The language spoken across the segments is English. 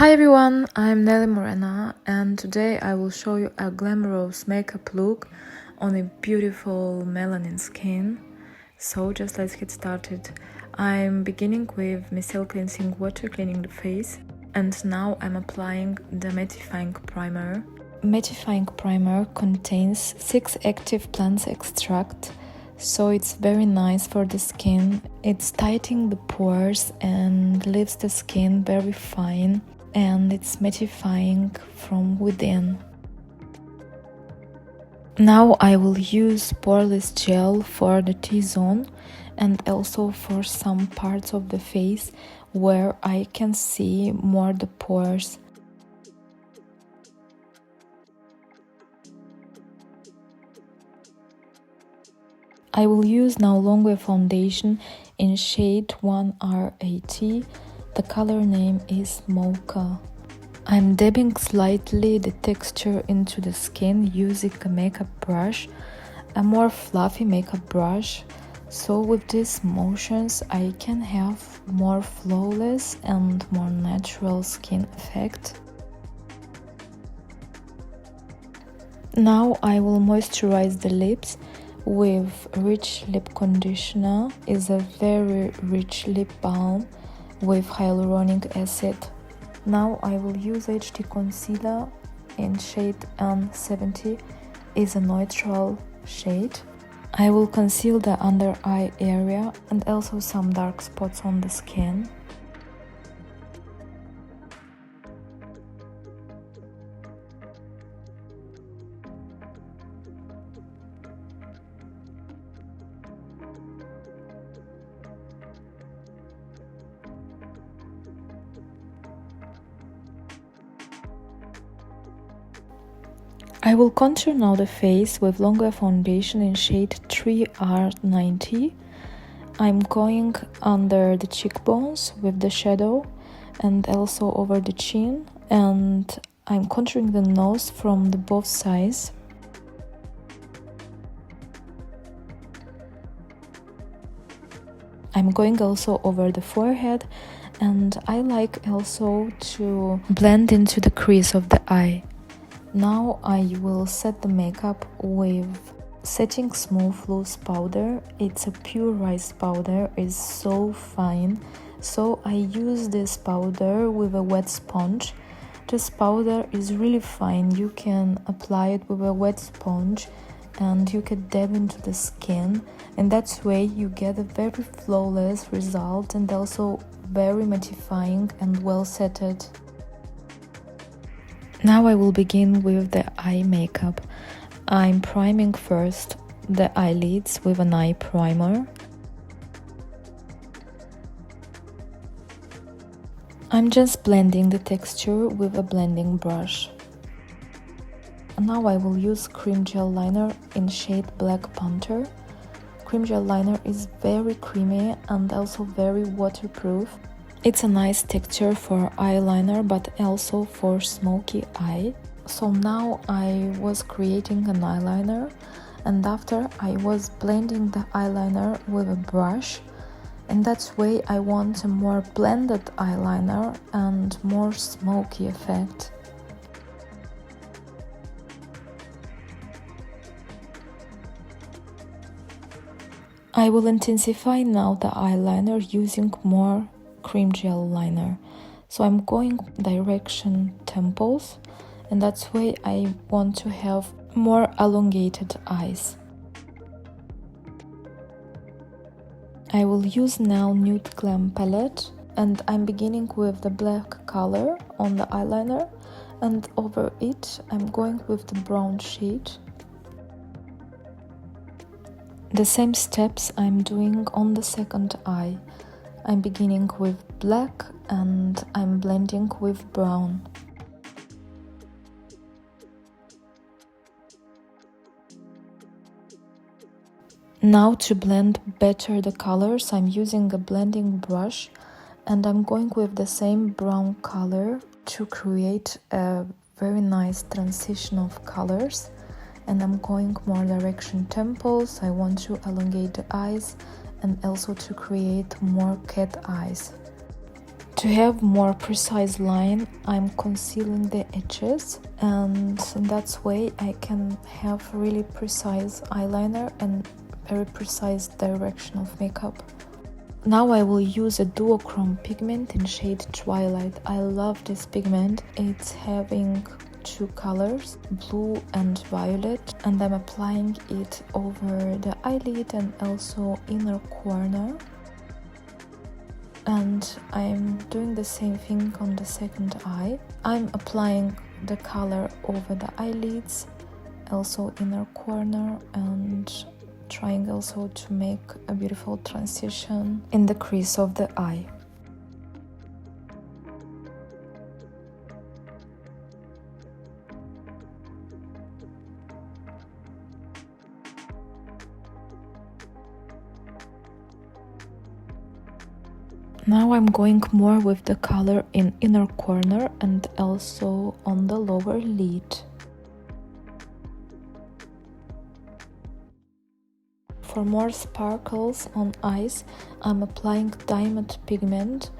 Hi everyone, I'm Nelly Morena and today I will show you a glamorous makeup look on a beautiful melanin skin. So just let's get started. I'm beginning with Micell cleansing water cleaning the face, and now I'm applying the Mattifying Primer. Mattifying Primer contains 6 active plant extracts, so it's very nice for the skin. It's tightening the pores and leaves the skin very fine, and it's mattifying from within. Now I will use Poreless Gel for the T-zone and also for some parts of the face where I can see more the pores. I will use now Longwear foundation in shade 1R80. The color name is MOCCA. I'm dabbing slightly the texture into the skin using a makeup brush, a more fluffy makeup brush. So with these motions I can have more flawless and more natural skin effect. Now I will moisturize the lips with Rich Lip Conditioner. Is a very rich lip balm with hyaluronic acid. Now I will use HD concealer in shade N70. Is a neutral shade. I will conceal the under eye area and also some dark spots on the skin. I will contour now the face with Longwear foundation in shade 3R90. I'm going under the cheekbones with the shadow and also over the chin, and I'm contouring the nose from the both sides. I'm going also over the forehead, and I like also to blend into the crease of the eye. Now I will set the makeup with Setting Smooth Loose powder. It's a pure rice powder, it's so fine. So I use this powder with a wet sponge. This powder is really fine. You can apply it with a wet sponge and you can dab into the skin, and that way you get a very flawless result and also very mattifying and well setted. Now I will begin with the eye makeup. I'm priming first the eyelids with an eye primer. I'm just blending the texture with a blending brush. And now I will use cream gel liner in shade Black Panther. Cream gel liner is very creamy and also very waterproof. It's a nice texture for eyeliner but also for smoky eye. So now I was creating an eyeliner, and after I was blending the eyeliner with a brush, and that way I want a more blended eyeliner and more smoky effect. I will intensify now the eyeliner using more cream gel liner. So I'm going direction temples, and that's way I want to have more elongated eyes. I will use now Nude Glam palette, and I'm beginning with the black color on the eyeliner, and over it I'm going with the brown shade. The same steps I'm doing on the second eye. I'm beginning with black and I'm blending with brown. Now to blend better the colors, I'm using a blending brush and I'm going with the same brown color to create a very nice transition of colors. And I'm going more direction temples. I want to elongate the eyes and also to create more cat eyes. To have more precise line, I'm concealing the edges, and in that way I can have really precise eyeliner and very precise direction of makeup. Now I will use a Duochrome pigment in shade Twilight. I love this pigment. It's having two colors, blue and violet, and I'm applying it over the eyelid and also inner corner. And I'm doing the same thing on the second eye. I'm applying the color over the eyelids, also inner corner, and trying also to make a beautiful transition in the crease of the eye. Now I'm going more with the color in inner corner and also on the lower lid. For more sparkles on eyes, I'm applying diamond pigment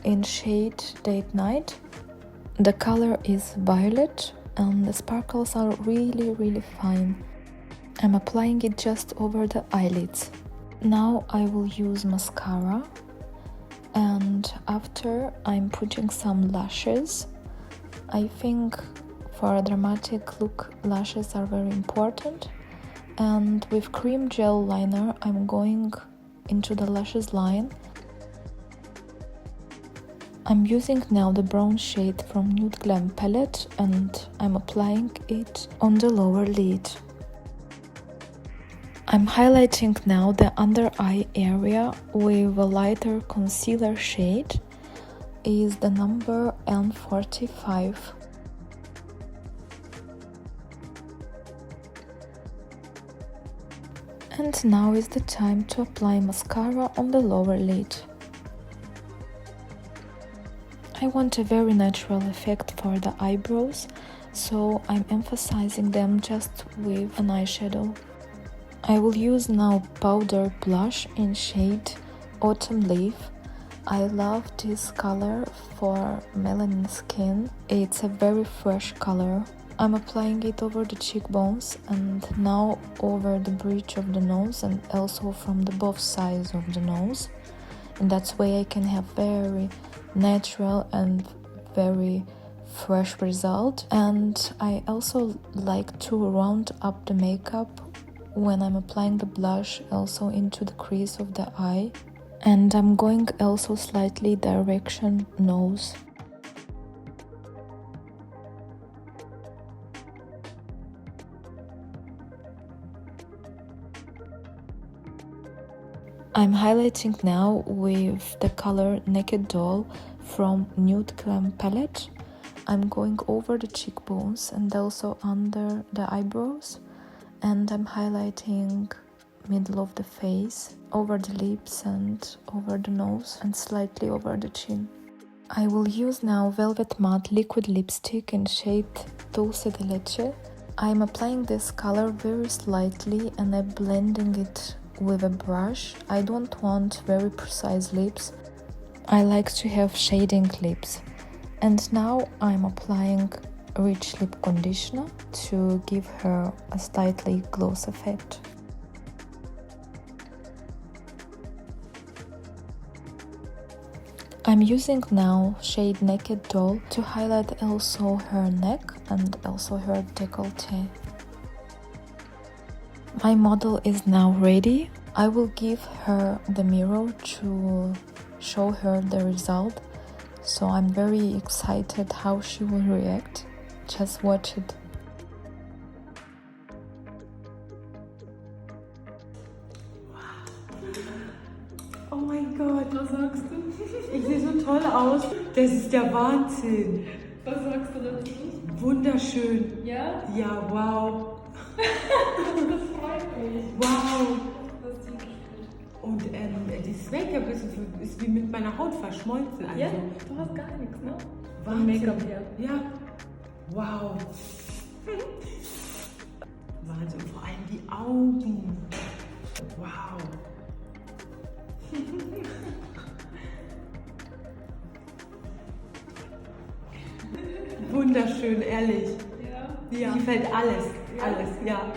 in shade Date Night. The color is violet and the sparkles are really fine. I'm applying it just over the eyelids. Now I will use mascara. And after, I'm putting some lashes. I think for a dramatic look, lashes are very important. And with cream gel liner, I'm going into the lashes line. I'm using now the brown shade from Nude Glam palette and I'm applying it on the lower lid. I'm highlighting now the under eye area with a lighter concealer shade, is the number N45. And now is the time to apply mascara on the lower lid. I want a very natural effect for the eyebrows, so I'm emphasizing them just with an eyeshadow. I will use now powder blush in shade Autumn Leaf. I love this color for melanin skin. It's a very fresh color. I'm applying it over the cheekbones and now over the bridge of the nose and also from the both sides of the nose. And that's way I can have very natural and very fresh result. And I also like to round up the makeup when I'm applying the blush also into the crease of the eye, and I'm going also slightly direction nose. I'm highlighting now with the color Naked Doll from Nude Glam palette. I'm going over the cheekbones and also under the eyebrows. And I'm highlighting middle of the face, over the lips and over the nose and slightly over the chin. I will use now Velvet Matte liquid lipstick in shade Dulce de Leche. I'm applying this color very slightly and I'm blending it with a brush. I don't want very precise lips. I like to have shading lips. And now I'm applying rich lip conditioner to give her a slightly gloss effect. I'm using now shade Naked Doll to highlight also her neck and also her décolleté. My model is now ready. I will give her the mirror to show her the result. So I'm very excited how she will react. Just watch it. Oh mein Gott, was sagst du? Ich sehe so toll aus. Das ist der Wahnsinn. Was sagst du dazu? Wunderschön. Ja? Ja, wow. Das freut mich. Wow. Das ist gut. Und dieses Make-up ist wie mit meiner Haut verschmolzen. Also. Ja, du hast gar nichts, ne? Wahnsinn. Make-up her. Ja. Wow. Wahnsinn. Vor allem die Augen. Wow. Wunderschön, ehrlich. Ja. Ja. Mir gefällt alles, alles, ja.